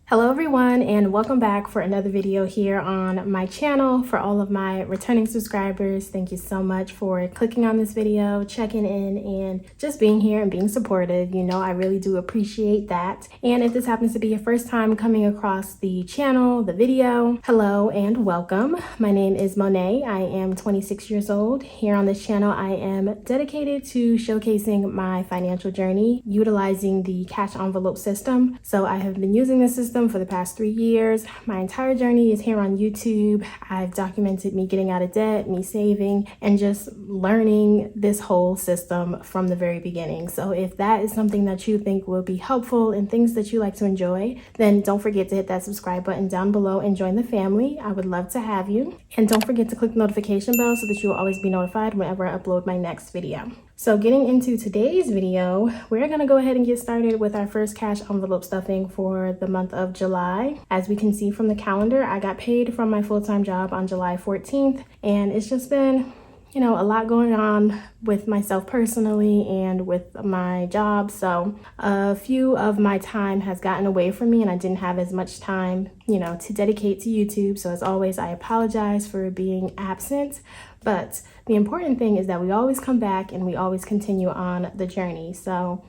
Hello everyone, and welcome back for another video here on my channel. For all of my returning subscribers, thank you so much for clicking on this video, checking in, and just being here and being supportive. You know, I really do appreciate that. And if this happens to be your first time coming across the channel, the video, hello and welcome. My name is Monet. I am 26 years old. Here on this channel, I am dedicated to showcasing my financial journey, utilizing the cash envelope system. So I have been using this system for the past 3 years. My entire journey is here on YouTube. I've documented me getting out of debt, me saving, and just learning this whole system from the very beginning. So if that is something that you think will be helpful and things that you like to enjoy, then don't forget to hit that subscribe button down below and join the family. I would love to have you. And don't forget to click the notification bell so that you will always be notified whenever I upload my next video. So getting into today's video, we're gonna go ahead and get started with our first cash envelope stuffing for the month of July. As we can see from the calendar, I got paid from my full-time job on July 14th, and it's just been, you know, a lot going on with myself personally and with my job. So a few of my time has gotten away from me and I didn't have as much time, you know, to dedicate to YouTube. So as always, I apologize for being absent. But the important thing is that we always come back and we always continue on the journey. So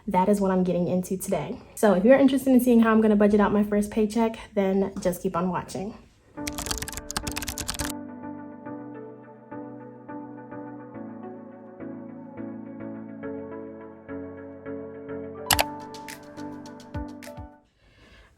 that is what I'm getting into today. So if you're interested in seeing how I'm going to budget out my first paycheck, then just keep on watching.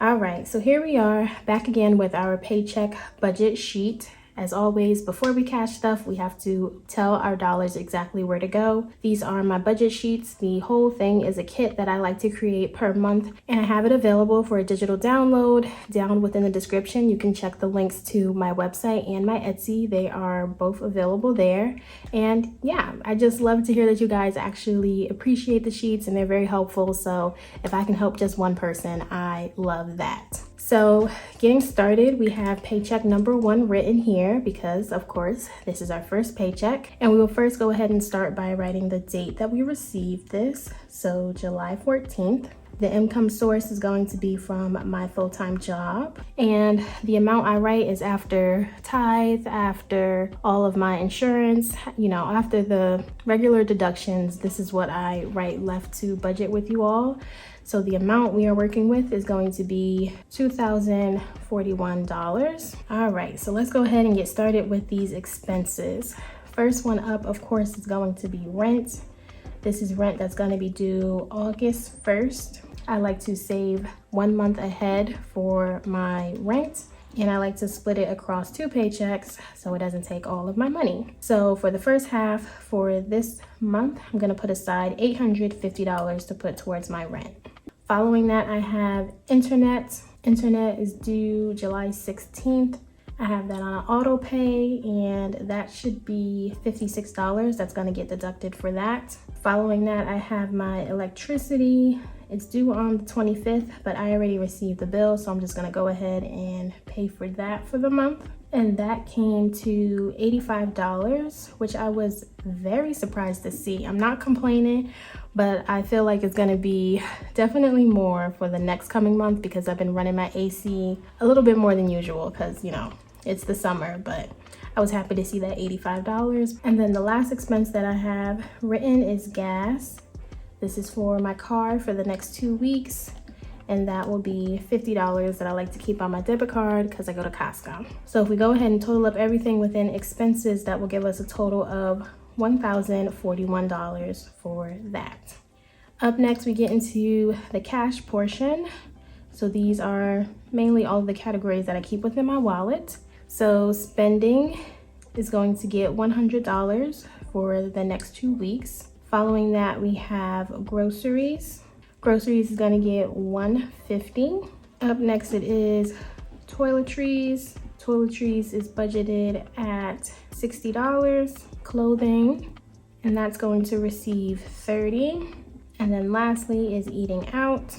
All right, so here we are back again with our paycheck budget sheet. As always, before we cash stuff, we have to tell our dollars exactly where to go. These are my budget sheets. The whole thing is a kit that I like to create per month, and I have it available for a digital download. Down within the description, you can check the links to my website and my Etsy. They are both available there. And yeah, I just love to hear that you guys actually appreciate the sheets and they're very helpful. So if I can help just one person, I love that. So getting started, we have paycheck number 1 written here because of course this is our first paycheck, and we will first go ahead and start by writing the date that we received this. So July 14th. The income source is going to be from my full-time job, and the amount I write is after tithe, after all of my insurance, you know, after the regular deductions. This is what I write left to budget with you all. So the amount we are working with is going to be $2,041. All right, so let's go ahead and get started with these expenses. First one up, of course, is going to be rent. This is rent that's going to be due August 1st. I like to save 1 month ahead for my rent, and I like to split it across 2 paychecks so it doesn't take all of my money. So for the first half for this month, I'm going to put aside $850 to put towards my rent. Following that, I have internet. Internet is due July 16th. I have that on auto pay, and that should be $56. That's going to get deducted for that. Following that, I have my electricity. It's due on the 25th, but I already received the bill, so I'm just going to go ahead and pay for that for the month. And that came to $85, which I was very surprised to see. I'm not complaining, but I feel like it's gonna be definitely more for the next coming month because I've been running my AC a little bit more than usual because, you know, it's the summer, but I was happy to see that $85. And then the last expense that I have written is gas. This is for my car for the next 2 weeks. And that will be $50 that I like to keep on my debit card because I go to Costco. So if we go ahead and total up everything within expenses, that will give us a total of $1,041 for that. Up next, we get into the cash portion. So these are mainly all of the categories that I keep within my wallet. So spending is going to get $100 for the next 2 weeks. Following that, we have groceries. Groceries is gonna get $150. Up next, it is toiletries. Toiletries is budgeted at $60. Clothing, and that's going to receive $30. And then lastly is eating out,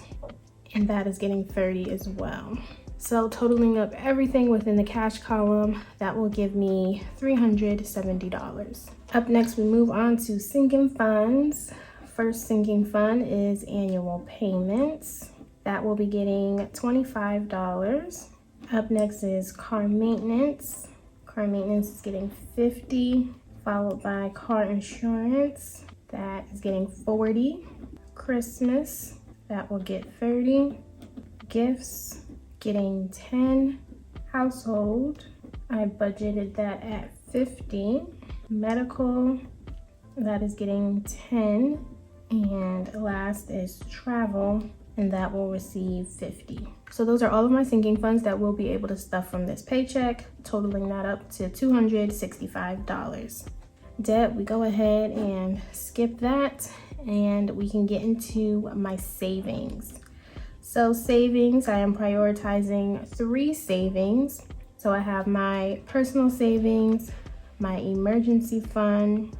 and that is getting $30 as well. So totaling up everything within the cash column, that will give me $370. Up next, we move on to sinking funds. First sinking fund is annual payments. That will be getting $25. Up next is car maintenance. Car maintenance is getting $50, followed by car insurance. That is getting $40. Christmas, that will get $30. Gifts, getting $10. Household, I budgeted that at $50. Medical, that is getting $10. And last is travel, and that will receive $50. So those are all of my sinking funds that we'll be able to stuff from this paycheck, totaling that up to $265. Debt, we go ahead and skip that, and we can get into my savings. So savings, I am prioritizing 3 savings. So I have my personal savings, my emergency fund,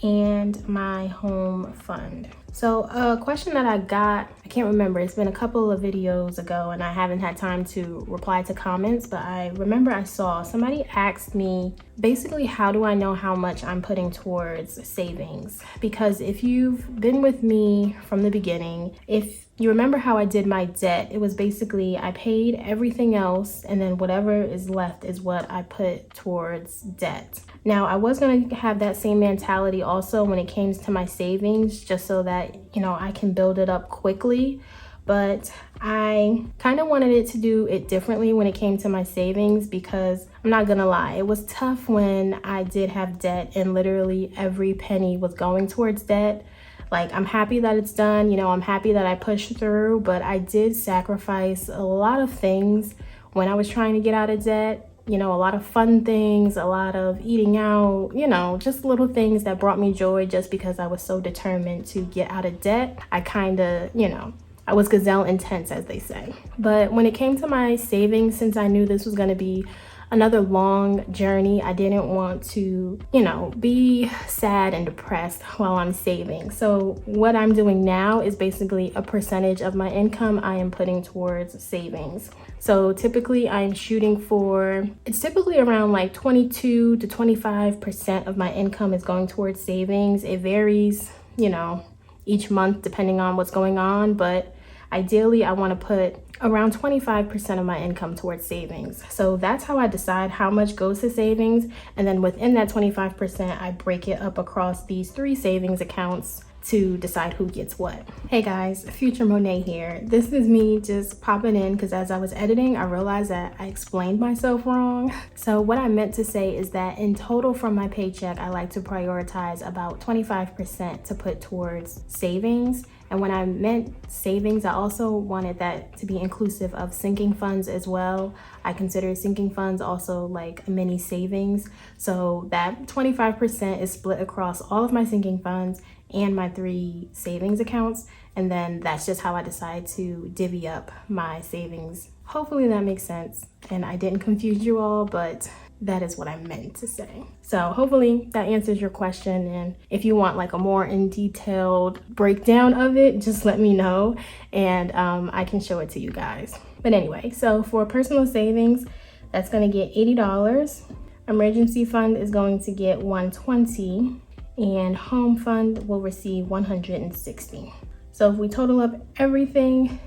and my home fund. So a question that I got, I can't remember, it's been a couple of videos ago and I haven't had time to reply to comments, but I remember I saw somebody asked me, basically, how do I know how much I'm putting towards savings? Because if you've been with me from the beginning, if you remember how I did my debt, it was basically I paid everything else and then whatever is left is what I put towards debt. Now, I was going to have that same mentality also when it came to my savings, just so that, you know, I can build it up quickly. But I kind of wanted it to do it differently when it came to my savings, because I'm not gonna lie, it was tough when I did have debt and literally every penny was going towards debt. Like, I'm happy that it's done, you know, I'm happy that I pushed through, but I did sacrifice a lot of things when I was trying to get out of debt. You know, a lot of fun things, a lot of eating out, you know, just little things that brought me joy just because I was so determined to get out of debt. I kind of, you know, I was gazelle intense, as they say. But when it came to my savings, since I knew this was going to be another long journey, I didn't want to, you know, be sad and depressed while I'm saving. So what I'm doing now is basically a percentage of my income I am putting towards savings. So typically I'm shooting for, it's typically around like 22 to 25% of my income is going towards savings. It varies, you know, each month depending on what's going on, but ideally I want to put around 25% of my income towards savings. So that's how I decide how much goes to savings. And then within that 25%, I break it up across these 3 savings accounts to decide who gets what. Hey guys, Future Monet here. This is me just popping in because as I was editing, I realized that I explained myself wrong. So what I meant to say is that in total from my paycheck, I like to prioritize about 25% to put towards savings. And when I meant savings, I also wanted that to be inclusive of sinking funds as well. I consider sinking funds also like a mini savings. So that 25% is split across all of my sinking funds and my 3 savings accounts. And then that's just how I decide to divvy up my savings. Hopefully that makes sense and I didn't confuse you all, but that is what I meant to say. So hopefully that answers your question. And if you want like a more in detailed breakdown of it, just let me know and I can show it to you guys. But anyway, so for personal savings, that's gonna get $80. Emergency fund is going to get $120 and home fund will receive $160. So if we total up everything,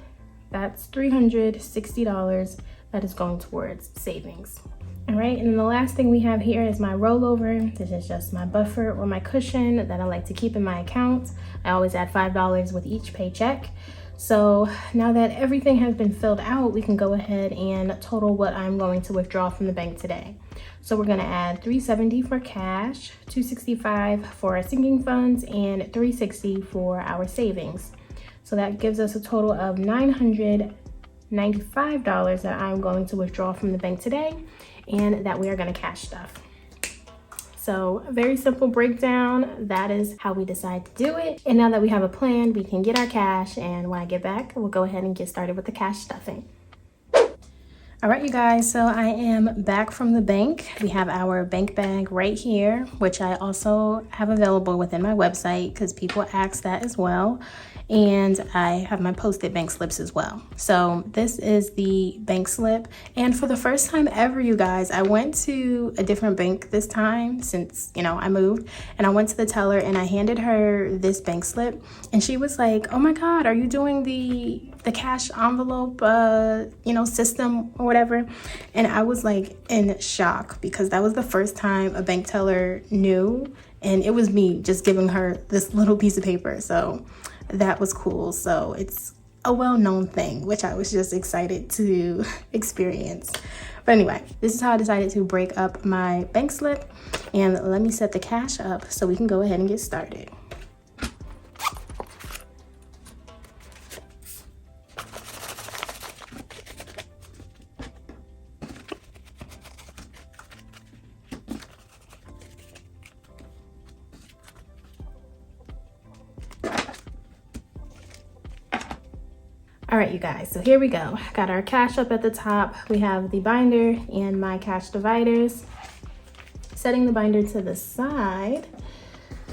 that's $360 that is going towards savings. All right, and then the last thing we have here is my rollover. This is just my buffer or my cushion that I like to keep in my account. I always add $5 with each paycheck. So now that everything has been filled out, we can go ahead and total what I'm going to withdraw from the bank today. So we're gonna add $370 for cash, $265 for our sinking funds, and $360 for our savings. So that gives us a total of $995 that I'm going to withdraw from the bank today, and that we are going to cash stuff. So a very simple breakdown. That is how we decide to do it. And now that we have a plan, we can get our cash, and when I get back, we'll go ahead and get started with the cash stuffing. All right, you guys, so I am back from the bank. We have our bank bag right here, which I also have available within my website because people ask that as well. And I have my posted bank slips as well. So this is the bank slip. And for the first time ever, you guys, I went to a different bank this time since, you know, I moved. And I went to the teller and I handed her this bank slip. And she was like, oh my God, are you doing the the cash envelope, you know, system or whatever. And I was like in shock because that was the first time a bank teller knew. And it was me just giving her this little piece of paper. So that was cool. So it's a well-known thing, which I was just excited to experience. But anyway, this is how I decided to break up my bank slip. And let me set the cash up so we can go ahead and get started. All right, you guys, so here we go. Got our cash up at the top. We have the binder and my cash dividers. Setting the binder to the side,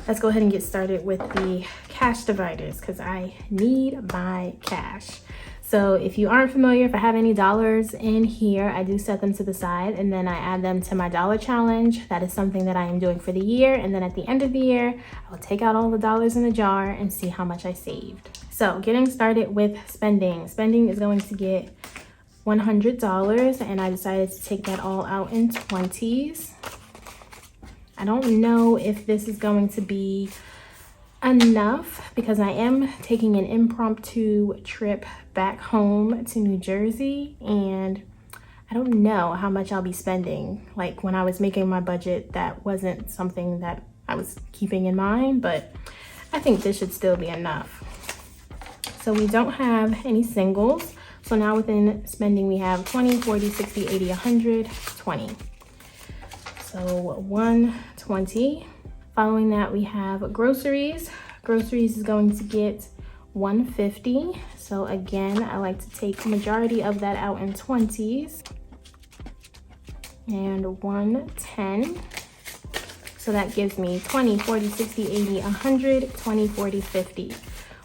let's go ahead and get started with the cash dividers because I need my cash. So if you aren't familiar, if I have any dollars in here, I do set them to the side and then I add them to my dollar challenge. That is something that I am doing for the year. And then at the end of the year, I will take out all the dollars in the jar and see how much I saved. So getting started with spending. Spending is going to get $100 and I decided to take that all out in 20s. I don't know if this is going to be enough because I am taking an impromptu trip back home to New Jersey and I don't know how much I'll be spending. Like when I was making my budget, that wasn't something that I was keeping in mind, but I think this should still be enough. So we don't have any singles. So now within spending, we have 20, 40, 60, 80, 100, 20. So 120. Following that, we have groceries. Groceries is going to get 150. So again, I like to take the majority of that out in 20s. And 110. So that gives me 20, 40, 60, 80, 100, 20, 40, 50.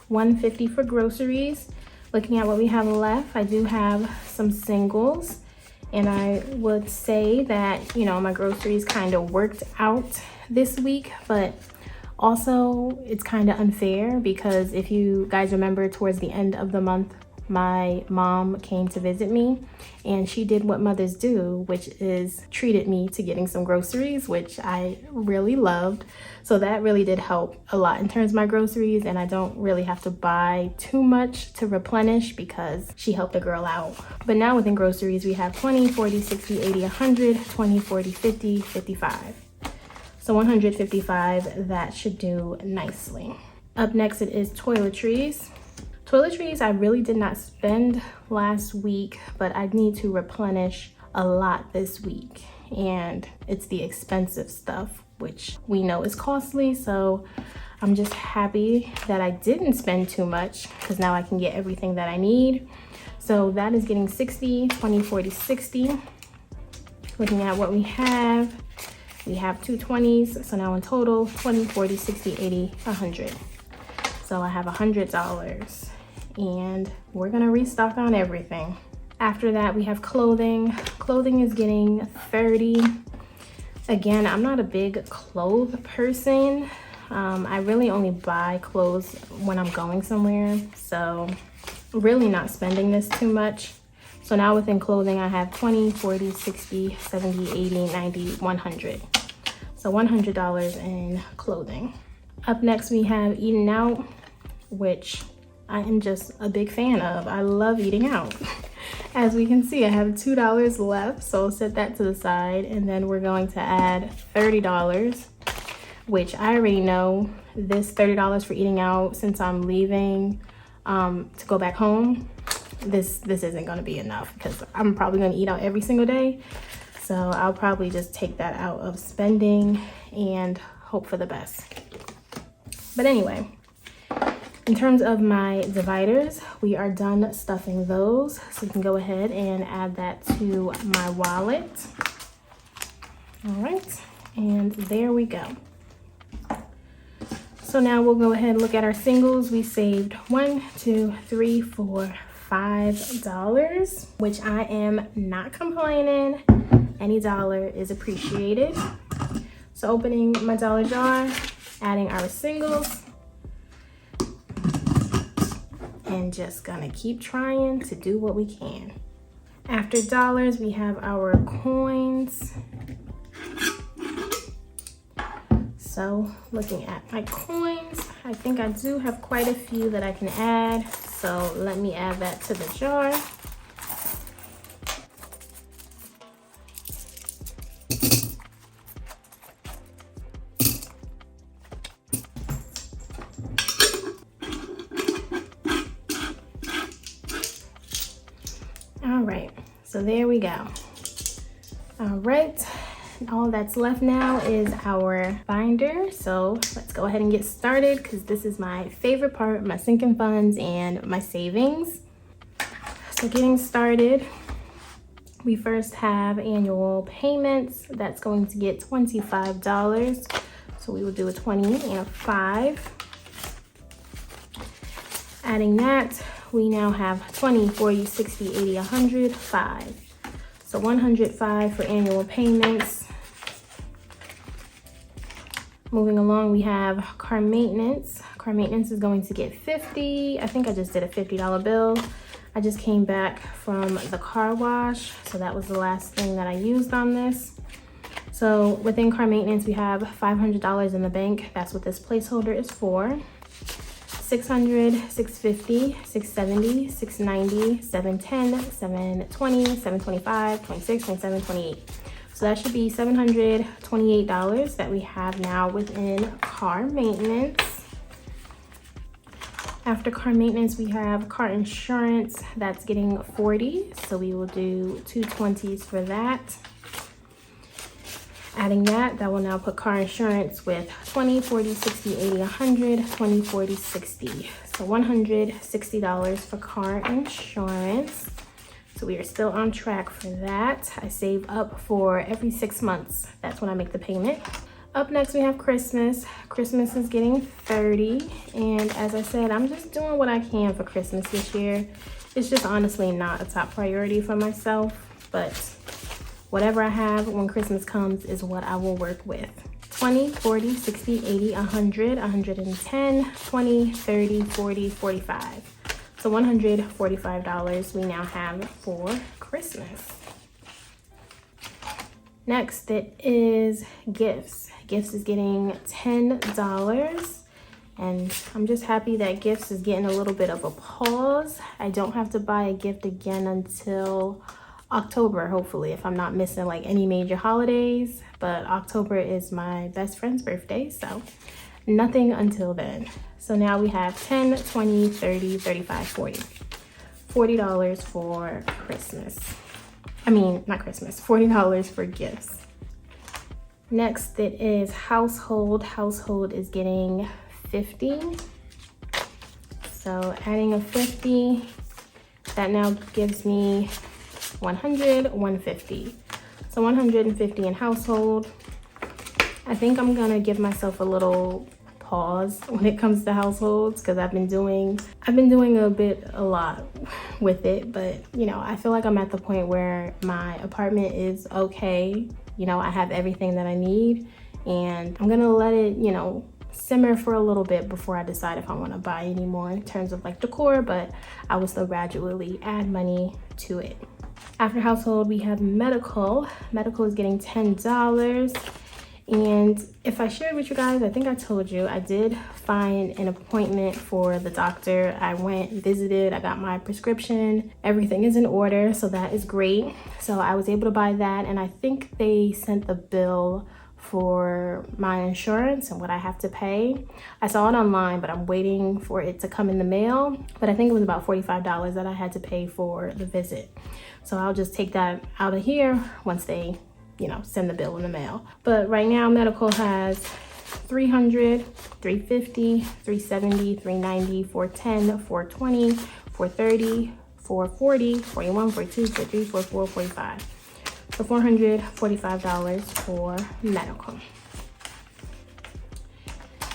150 for groceries. Looking at what we have left, I do have some singles. And I would say that, you know, my groceries kind of worked out this week, but also it's kind of unfair because if you guys remember towards the end of the month, my mom came to visit me and she did what mothers do, which is treated me to getting some groceries, which I really loved. So that really did help a lot in terms of my groceries, and I don't really have to buy too much to replenish because she helped the girl out. But now within groceries, we have 20, 40, 60, 80, 100, 20, 40, 50, 55. So 155, that should do nicely. Up next, it is toiletries. Toiletries, I really did not spend last week, but I need to replenish a lot this week. And it's the expensive stuff, which we know is costly. So I'm just happy that I didn't spend too much because now I can get everything that I need. So that is getting 60, 20, 40, 60. Looking at what we have two 20s. So now in total, 20, 40, 60, 80, 100. So I have $100 and we're gonna restock on everything. After that, we have clothing. Clothing is getting 30. Again, I'm not a big clothes person. I really only buy clothes when I'm going somewhere. So really not spending this too much. So now within clothing, I have 20, 40, 60, 70, 80, 90, 100. So $100 in clothing. Up next, we have eating out, which I am just a big fan of. I love eating out. As we can see, I have $2 left, so I'll set that to the side, and then we're going to add $30, which I already know this $30 for eating out, since I'm leaving to go back home, this isn't gonna be enough because I'm probably gonna eat out every single day. So I'll probably just take that out of spending and hope for the best. But anyway, in terms of my dividers, we are done stuffing those. So we can go ahead and add that to my wallet. All right, and there we go. So now we'll go ahead and look at our singles. We saved $1, $2, $3, $4, $5, which I am not complaining. Any dollar is appreciated. So opening my dollar jar, adding our singles, and just gonna keep trying to do what we can. After dollars, we have our coins. So looking at my coins, I think I do have quite a few that I can add. So let me add that to the jar. All right, so there we go. All right, all that's left now is our binder. So let's go ahead and get started because this is my favorite part, my sinking funds and my savings. So getting started, we first have annual payments. That's going to get $25. So we will do a 20 and a 5. Adding that, we now have 20, 40, 60, 80, 100, 5. So 105 for annual payments. Moving along, we have car maintenance. Car maintenance is going to get 50. I think I just did a $50 bill. I just came back from the car wash, so that was the last thing that I used on this. So within car maintenance, we have $500 in the bank. That's what this placeholder is for. 600, 650, 670, 690, 710, 720, 725, 26, 27, 28. So that should be $728 that we have now within car maintenance. After car maintenance, we have car insurance. That's getting 40. So we will do 220s for that. Adding that will now put car insurance with 20, 40, 60, 80, 100, 20, 40, 60. So $160 for car insurance. So we are still on track for that. I save up for every 6 months. That's when I make the payment. Up next, we have Christmas. Christmas is getting 30. And as I said, I'm just doing what I can for Christmas this year. It's just honestly not a top priority for myself, but whatever I have when Christmas comes is what I will work with. 20, 40, 60, 80, 100, 110, 20, 30, 40, 45. So $145 we now have for Christmas. Next, it is gifts. Gifts is getting $10. And I'm just happy that gifts is getting a little bit of a pause. I don't have to buy a gift again until October, hopefully, if I'm not missing like any major holidays. But October is my best friend's birthday, so nothing until then. So now we have 10, 20, 30, 35, 40. $40 for Christmas. I mean, not Christmas, $40 for gifts. Next, it is household. Household is getting 50. So adding a 50, that now gives me 100, 150. So 150 in household. I think I'm gonna give myself a little pause when it comes to households because I've been doing a lot with it, but you know, I feel like I'm at the point where my apartment is okay. You know, I have everything that I need, and I'm gonna let it, you know, simmer for a little bit before I decide if I want to buy any more in terms of like decor, but I will still gradually add money to it. After household, we have medical. Medical is getting $10. And if I shared with you guys, I think I told you, I did find an appointment for the doctor. I went, visited, I got my prescription. Everything is in order, so that is great. So I was able to buy that, and I think they sent the bill for my insurance and what I have to pay. I saw it online, but I'm waiting for it to come in the mail. But I think it was about $45 that I had to pay for the visit. So I'll just take that out of here once they, you know, send the bill in the mail. But right now, medical has 300, 350, 370, 390, 410, 420, 430, 440, 41, 42, 43, 44, 45. So $445 for medical.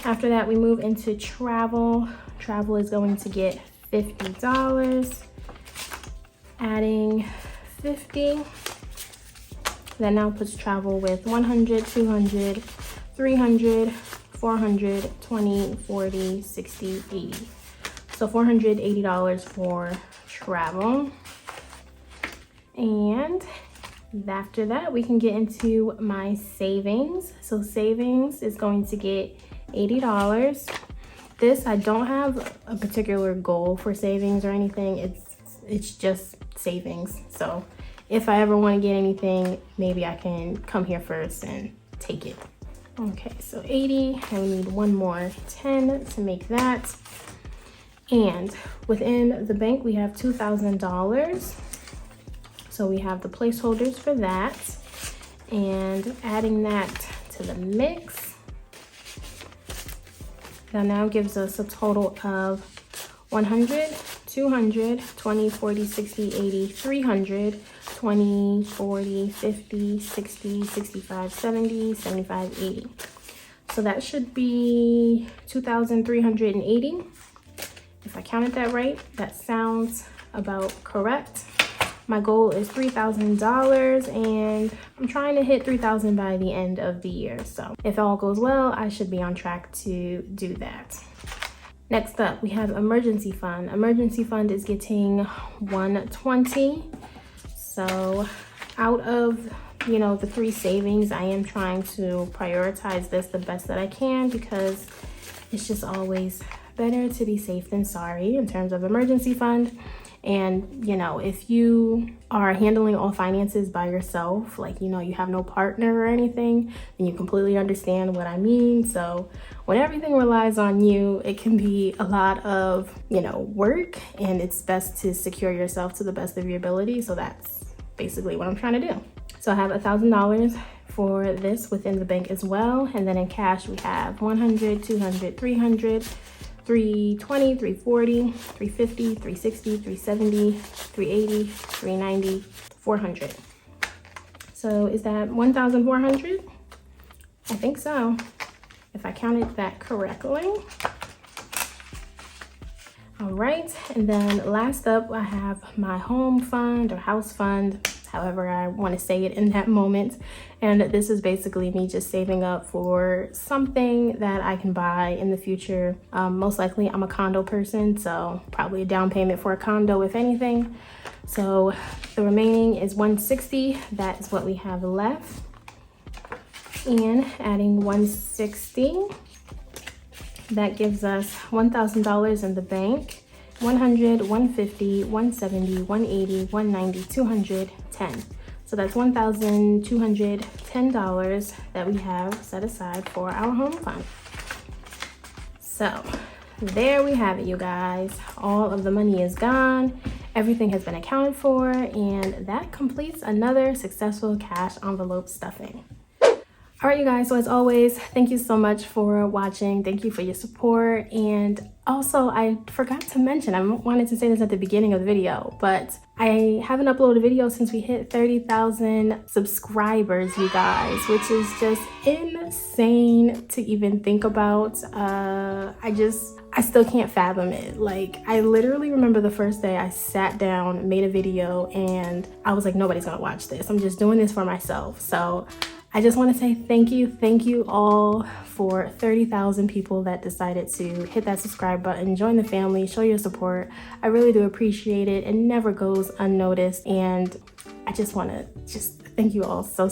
After that, we move into travel. Travel is going to get $50. Adding 50. That now puts travel with 100, 200, 300, 400, 20, 40, 60, 80. So $480 for travel. And after that, we can get into my savings. So savings is going to get $80. This, I don't have a particular goal for savings or anything. It's just savings. So if I ever want to get anything, maybe I can come here first and take it. Okay, so 80, and we need one more 10 to make that. And within the bank, we have $2,000. So we have the placeholders for that. And adding that to the mix, that now gives us a total of 100, 200, 20, 40, 60, 80, 300, 20, 40, 50, 60, 65, 70, 75, 80. So that should be 2,380. If I counted that right, that sounds about correct. My goal is $3,000 and I'm trying to hit 3,000 by the end of the year. So if all goes well, I should be on track to do that. Next up, we have emergency fund. Emergency fund is getting 120. So out of, the 3 savings, I am trying to prioritize this the best that I can because it's just always better to be safe than sorry in terms of emergency fund. And, if you are handling all finances by yourself, like, you have no partner or anything, then you completely understand what I mean. So when everything relies on you, it can be a lot of, work, and it's best to secure yourself to the best of your ability. So that's basically what I'm trying to do. So I have $1,000 for this within the bank as well. And then in cash, we have 100, 200, 300, 320, 340, 350, 360, 370, 380, 390, 400. So is that 1,400? I think so, if I counted that correctly. All right, and then last up, I have my home fund or house fund, however I want to say it in that moment. And this is basically me just saving up for something that I can buy in the future. Most likely I'm a condo person, so probably a down payment for a condo if anything. So the remaining is 160. That is what we have left. And adding 160, that gives us $1,000 in the bank. 100, 150, 170, 180, 190, 210. So that's $1,210 that we have set aside for our home fund. So there we have it, you guys. All of the money is gone. Everything has been accounted for, and that completes another successful cash envelope stuffing. All right, you guys, so as always, thank you so much for watching. Thank you for your support. And also, I forgot to mention, I wanted to say this at the beginning of the video, but I haven't uploaded a video since we hit 30,000 subscribers, you guys, which is just insane to even think about. I still can't fathom it. Like, I literally remember the first day I sat down, made a video, and I was like, nobody's gonna watch this. I'm just doing this for myself. So I just want to say thank you all for 30,000 people that decided to hit that subscribe button, join the family, show your support. I really do appreciate it. It never goes unnoticed, and I just want to thank you all so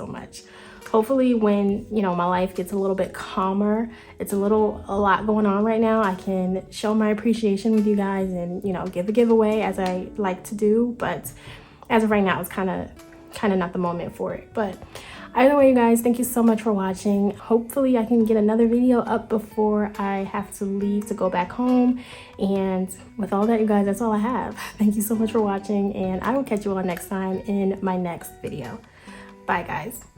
much. Hopefully when, my life gets a little bit calmer, it's a lot going on right now, I can show my appreciation with you guys and, give a giveaway as I like to do. But as of right now, it's kind of not the moment for it. But either way, you guys, thank you so much for watching. Hopefully I can get another video up before I have to leave to go back home. And with all that, you guys, that's all I have. Thank you so much for watching, and I will catch you all next time in my next video. Bye, guys.